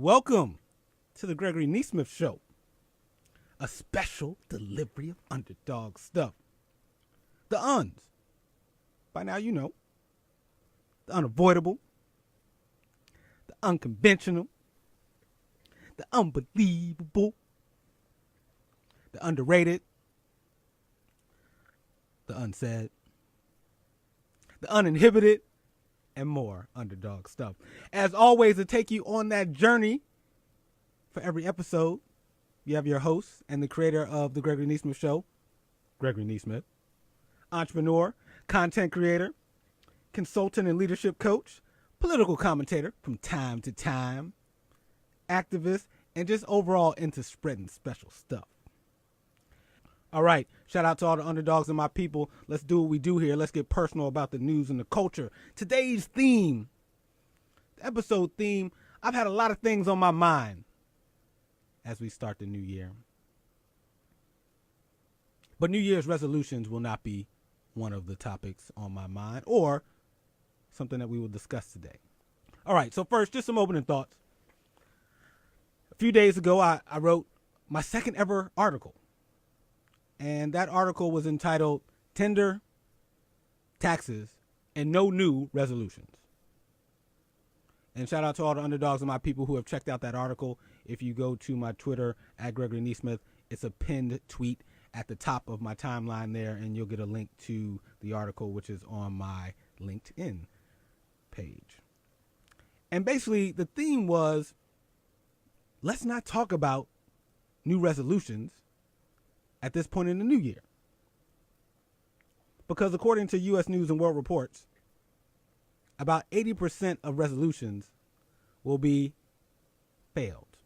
Welcome to the Gregory Nesmith Show, a special delivery of underdog stuff. The uns. By now you know. The unavoidable, the unconventional, the unbelievable, the underrated, the unsaid, the uninhibited, and more underdog stuff. As always, to take you on that journey for every episode, you have your host and the creator of the Gregory Nesmith Show, Gregory Nesmith, entrepreneur, content creator, consultant and leadership coach, political commentator from time to time, activist, and just overall into spreading special stuff. All right, shout out to all the underdogs and my people. Let's do what we do here. Let's get personal about the news and the culture. Today's theme, the episode theme, I've had a lot of things on my mind as we start the new year. But New Year's resolutions will not be one of the topics on my mind or something that we will discuss today. All right, so first, just some opening thoughts. A few days ago, I wrote my second ever article. And that article was entitled Tinder, Taxes, and No New Resolutions. And shout out to all the underdogs and my people who have checked out that article. If you go to my Twitter at Gregory Nesmith, it's a pinned tweet at the top of my timeline there, and you'll get a link to the article, which is on my LinkedIn page. And basically, the theme was, let's not talk about new resolutions at this point in the new year. Because according to U.S. News and World Reports, about 80% of resolutions will be failed,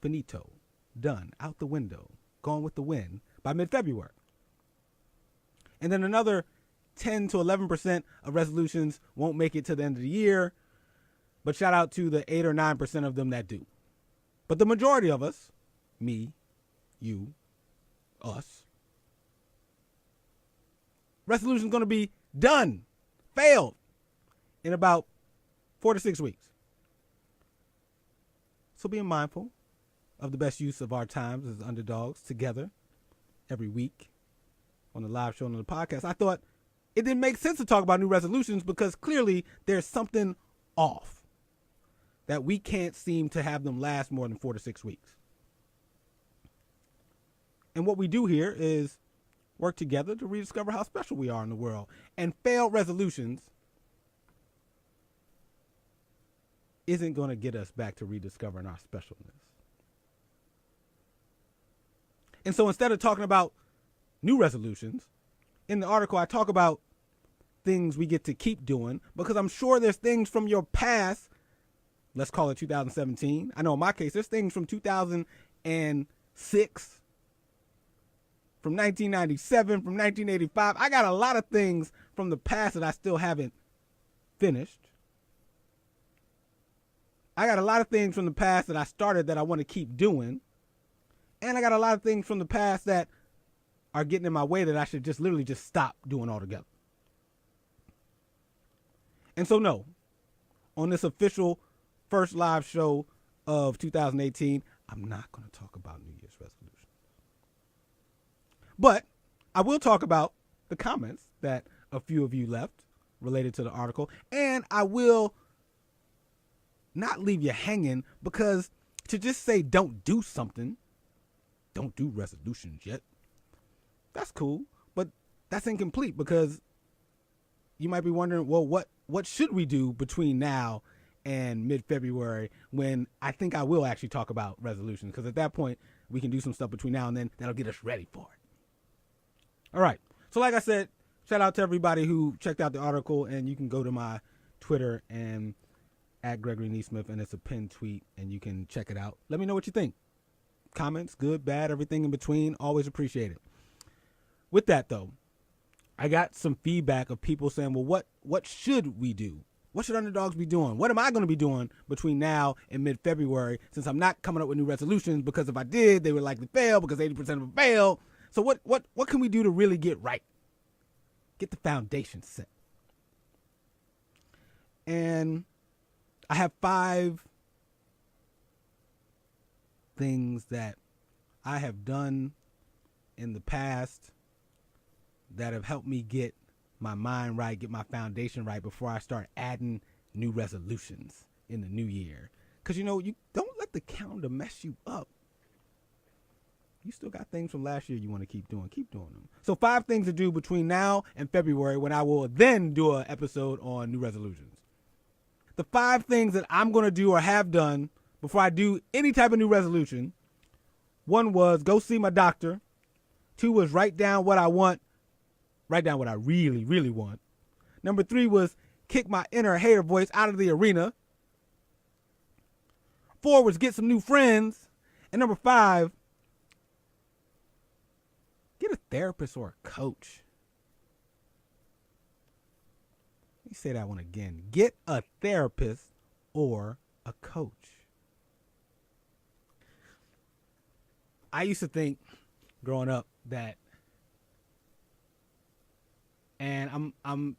finito, done, out the window, gone with the wind by mid-February. And then another 10 to 11% of resolutions won't make it to the end of the year, but shout out to the 8 or 9% of them that do. But the majority of us, me, you, us, resolution is going to be done, failed in about 4 to 6 weeks. So being mindful of the best use of our times as underdogs together every week on the live show and on the podcast, I thought it didn't make sense to talk about new resolutions because clearly there's something off that we can't seem to have them last more than 4 to 6 weeks. And what we do here is work together to rediscover how special we are in the world. And failed resolutions isn't going to get us back to rediscovering our specialness. And so instead of talking about new resolutions, in the article I talk about things we get to keep doing because I'm sure there's things from your past, let's call it 2017. I know in my case, there's things from 2006, from 1997, from 1985. I got a lot of things from the past that I still haven't finished. I got a lot of things from the past that I started that I want to keep doing. And I got a lot of things from the past that are getting in my way that I should just literally just stop doing altogether. And so no, on this official first live show of 2018, I'm not going to talk about New Year's resolutions. But I will talk about the comments that a few of you left related to the article. And I will not leave you hanging because to just say don't do something, don't do resolutions yet, that's cool. But that's incomplete because you might be wondering, well, what should we do between now and mid-February when I think I will actually talk about resolutions? Because at that point, we can do some stuff between now and then that'll get us ready for it. All right. So like I said, shout out to everybody who checked out the article, and you can go to my Twitter and at Gregory Nesmith, and it's a pinned tweet, and you can check it out. Let me know what you think. Comments, good, bad, everything in between. Always appreciate it. With that, though, I got some feedback of people saying, well, what should we do? What should underdogs be doing? What am I going to be doing between now and mid-February since I'm not coming up with new resolutions? Because if I did, they would likely fail because 80% of them fail. So what can we do to really get right? Get the foundation set. And I have 5 things that I have done in the past that have helped me get my mind right, get my foundation right before I start adding new resolutions in the new year. Because, you don't let the calendar mess you up. You still got things from last year you want to keep doing. Keep doing them. So 5 things to do between now and February, when I will then do an episode on new resolutions. The 5 things that I'm going to do or have done before I do any type of new resolution. 1 was go see my doctor. 2 was write down what I want. Write down what I really, really want. Number 3 was kick my inner hater voice out of the arena. 4 was get some new friends. And number 5, get a therapist or a coach. Let me say that one again. Get a therapist or a coach. I used to think growing up that, and I'm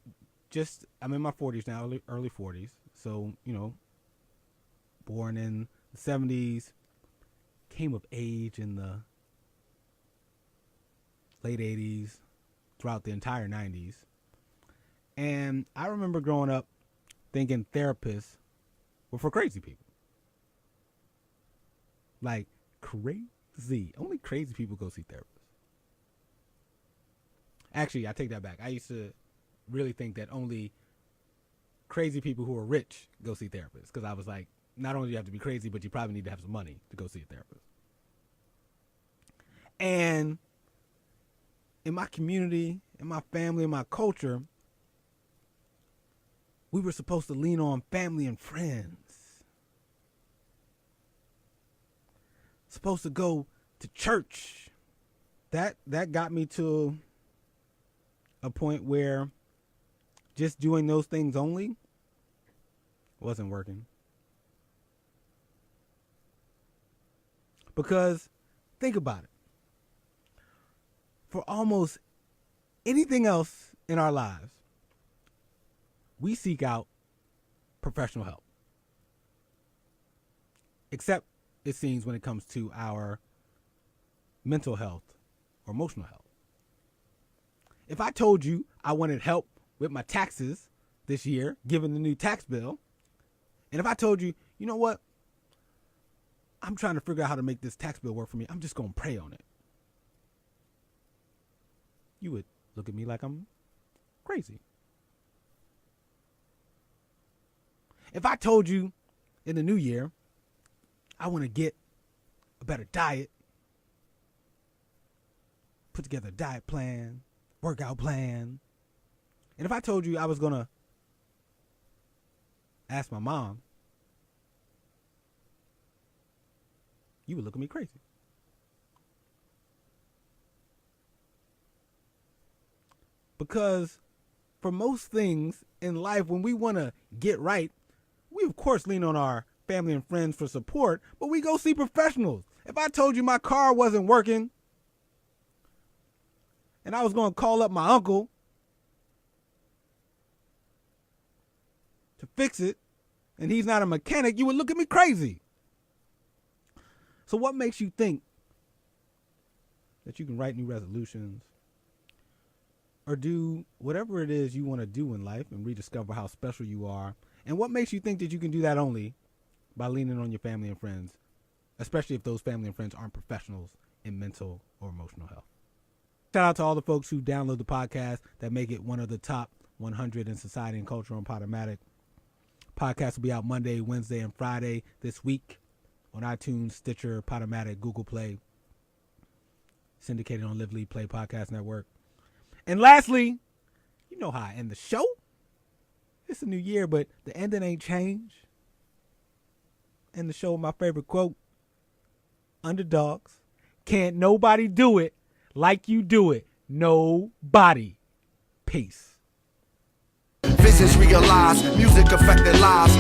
in my 40s now, early 40s. So, born in the 70s, came of age in the late 80s, throughout the entire 90s. And I remember growing up thinking therapists were for crazy people. Like, crazy. Only crazy people go see therapists. Actually, I take that back. I used to really think that only crazy people who are rich go see therapists. Because I was like, not only do you have to be crazy, but you probably need to have some money to go see a therapist. And in my community, in my family, in my culture, we were supposed to lean on family and friends. Supposed to go to church. That got me to a point where just doing those things only wasn't working. Because think about it. For almost anything else in our lives, we seek out professional help. Except, it seems, when it comes to our mental health or emotional health. If I told you I wanted help with my taxes this year, given the new tax bill, and if I told you, you know what, I'm trying to figure out how to make this tax bill work for me, I'm just going to pray on it, you would look at me like I'm crazy. If I told you in the new year, I want to get a better diet, put together a diet plan, workout plan, and if I told you I was going to ask my mom, you would look at me crazy. Because for most things in life, when we want to get right, we of course lean on our family and friends for support, but we go see professionals. If I told you my car wasn't working and I was going to call up my uncle to fix it and he's not a mechanic, you would look at me crazy. So what makes you think that you can write new resolutions or do whatever it is you want to do in life and rediscover how special you are? And what makes you think that you can do that only by leaning on your family and friends, especially if those family and friends aren't professionals in mental or emotional health? Shout out to all the folks who download the podcast that make it one of the top 100 in society and culture on Podomatic. Podcast will be out Monday, Wednesday, and Friday this week on iTunes, Stitcher, Podomatic, Google Play, syndicated on Live Lead Play Podcast Network. And lastly, you know how I end the show. It's a new year, but the ending ain't changed. End the show with my favorite quote. Underdogs. Can't nobody do it like you do it. Nobody. Peace. Visions realized, music affected lives.